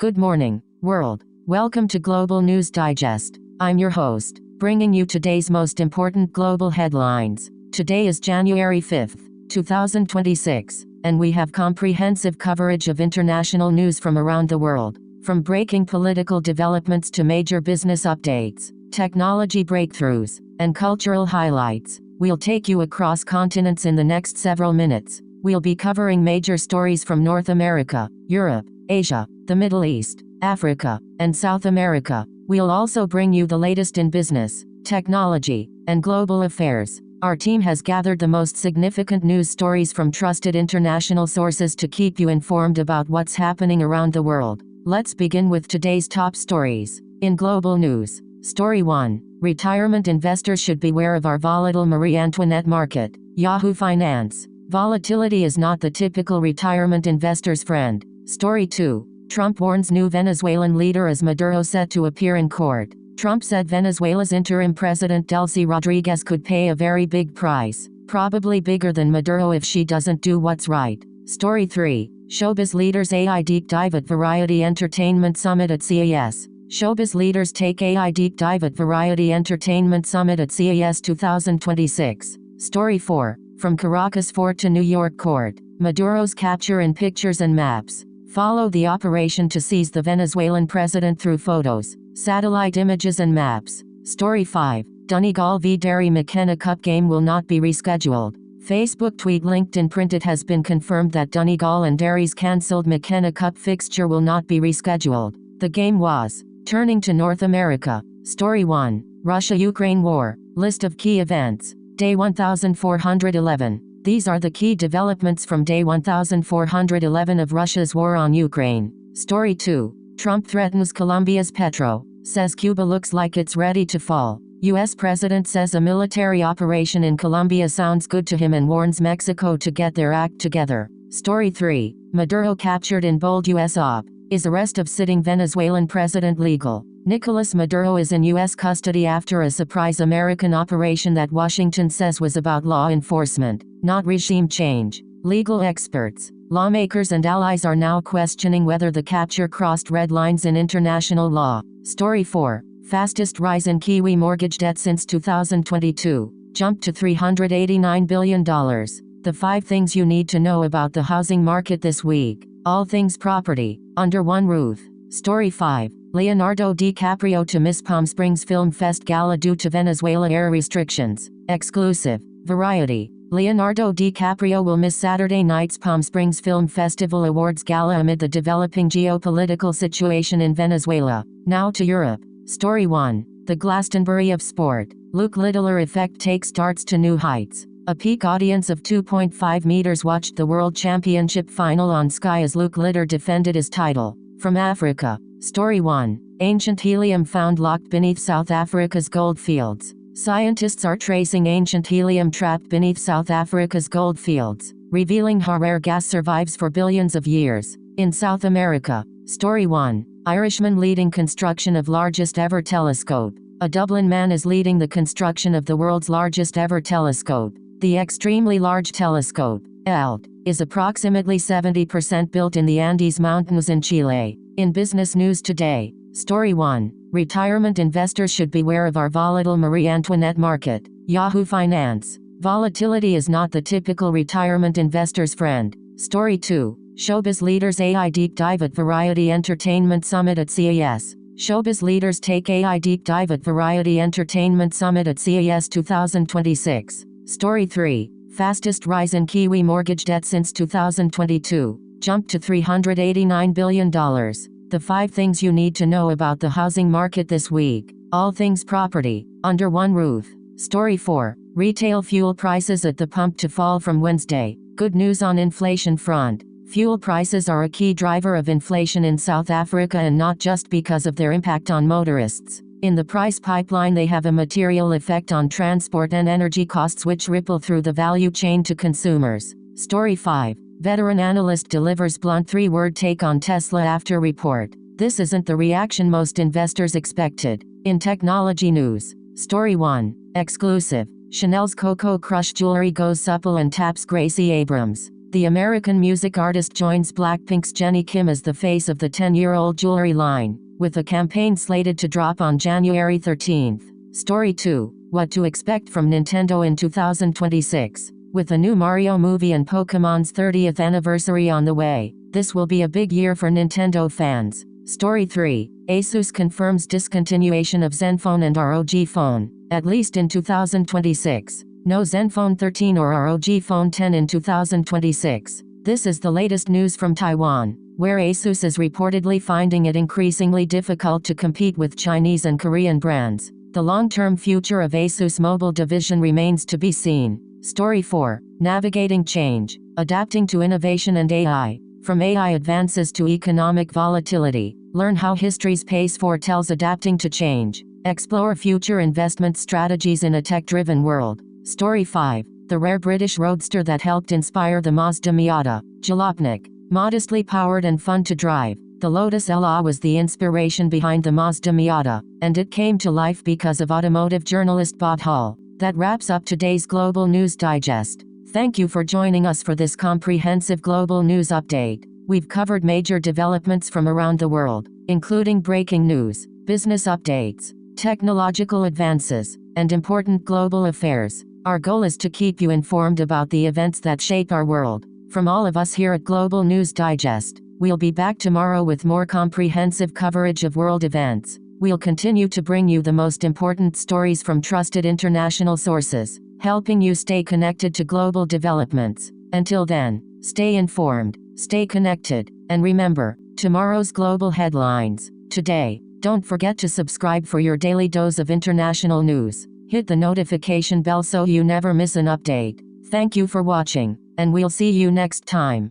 Good morning, world. Welcome to Global News Digest. I'm your host, bringing you today's most important global headlines. Today is January 5th, 2026, and we have comprehensive coverage of international news from around the world. From breaking political developments to major business updates, technology breakthroughs, and cultural highlights, we'll take you across continents in the next several minutes. We'll be covering major stories from North America, Europe, Asia, the Middle East, Africa, and South America. We'll also bring you the latest in business, technology, and global affairs. Our team has gathered the most significant news stories from trusted international sources to keep you informed about what's happening around the world. Let's begin with today's top stories. In global news, Story 1. Retirement investors should beware of our volatile Marie Antoinette market. Yahoo Finance. Volatility is not the typical retirement investor's friend. Story 2. Trump warns new Venezuelan leader as Maduro set to appear in court. Trump said Venezuela's interim president Delcy Rodriguez could pay a very big price, probably bigger than Maduro if she doesn't do what's right. Story 3. Showbiz leaders AI deep dive at Variety Entertainment Summit at CES. Showbiz leaders take AI deep dive at Variety Entertainment Summit at CES 2026. Story 4. From Caracas Fort to New York Court, Maduro's capture in pictures and maps. Follow the operation to seize the Venezuelan president through photos, satellite images and maps. Story 5. Donegal v Derry McKenna Cup game will not be rescheduled. Facebook tweet linked in print. It has been confirmed that Donegal and Derry's cancelled McKenna Cup fixture will not be rescheduled. The game was. Turning to North America. Story 1. Russia-Ukraine war. List of key events. Day 1411. These are the key developments from day 1411 of Russia's war on Ukraine. Story 2. Trump threatens Colombia's Petro. Says Cuba looks like it's ready to fall. U.S. President says a military operation in Colombia sounds good to him and warns Mexico to get their act together. Story 3. Maduro captured in bold U.S. op. Is arrest of sitting Venezuelan president legal? Nicolas Maduro is in U.S. custody after a surprise American operation that Washington says was about law enforcement, not regime change. Legal experts, lawmakers and allies are now questioning whether the capture crossed red lines in international law. Story 4. Fastest rise in Kiwi mortgage debt since 2022. Jumped to $389 billion. The 5 things you need to know about the housing market this week. All things property, under one roof. Story 5. Leonardo DiCaprio to miss Palm Springs Film Fest Gala due to Venezuela air restrictions. Exclusive. Variety. Leonardo DiCaprio will miss Saturday night's Palm Springs Film Festival Awards Gala amid the developing geopolitical situation in Venezuela. Now to Europe. Story 1. The Glastonbury of sport. Luke Littler effect takes darts to new heights. A peak audience of 2.5 meters watched the World Championship final on Sky as Luke Littler defended his title. From Africa. Story 1. Ancient helium found locked beneath South Africa's gold fields. Scientists are tracing ancient helium trapped beneath South Africa's gold fields, revealing how rare gas survives for billions of years. In South America. Story 1. Irishman leading construction of largest ever telescope. A Dublin man is leading the construction of the world's largest ever telescope. The extremely large telescope, ELT, is approximately 70% built in the Andes Mountains in Chile. In business news today. Story 1. Retirement investors should beware of our volatile Marie Antoinette market. Yahoo Finance. Volatility is not the typical retirement investor's friend. Story 2. Showbiz leaders AI deep dive at Variety Entertainment Summit at CES. Showbiz leaders take AI deep dive at Variety Entertainment Summit at CES 2026. Story 3. Fastest rise in Kiwi mortgage debt since 2022. Jumped to $389 billion. The 5 things you need to know about the housing market this week. All things property, under one roof. Story 4. Retail fuel prices at the pump to fall from Wednesday. Good news on inflation front. Fuel prices are a key driver of inflation in South Africa, and not just because of their impact on motorists. In the price pipeline, they have a material effect on transport and energy costs, which ripple through the value chain to consumers. Story 5. Veteran analyst delivers blunt 3-word take on Tesla after report. This isn't the reaction most investors expected. In technology news. Story 1. Exclusive. Chanel's Coco Crush jewelry goes supple and taps Gracie Abrams. The American music artist joins Blackpink's Jennie Kim as the face of the 10-year-old jewelry line, with a campaign slated to drop on January 13th. Story 2. What to expect from Nintendo in 2026. With a new Mario movie and Pokémon's 30th anniversary on the way, this will be a big year for Nintendo fans. Story 3. Asus confirms discontinuation of Zenfone and ROG Phone, at least in 2026. No Zenfone 13 or ROG Phone 10 in 2026. This is the latest news from Taiwan, where Asus is reportedly finding it increasingly difficult to compete with Chinese and Korean brands. The long-term future of Asus mobile division remains to be seen. Story 4. Navigating change, adapting to innovation and AI. From AI advances to economic volatility, learn how history's pace foretells adapting to change. Explore future investment strategies in a tech-driven world. Story 5. The rare British roadster that helped inspire the Mazda Miata, Jalopnik. Modestly powered and fun to drive, the Lotus LA was the inspiration behind the Mazda Miata, and it came to life because of automotive journalist Bob Hall. That wraps up today's Global News Digest. Thank you for joining us for this comprehensive global news update. We've covered major developments from around the world, including breaking news, business updates, technological advances, and important global affairs. Our goal is to keep you informed about the events that shape our world. From all of us here at Global News Digest, we'll be back tomorrow with more comprehensive coverage of world events. We'll continue to bring you the most important stories from trusted international sources, helping you stay connected to global developments. Until then, stay informed, stay connected, and remember, tomorrow's global headlines. Today, don't forget to subscribe for your daily dose of international news. Hit the notification bell so you never miss an update. Thank you for watching, and we'll see you next time.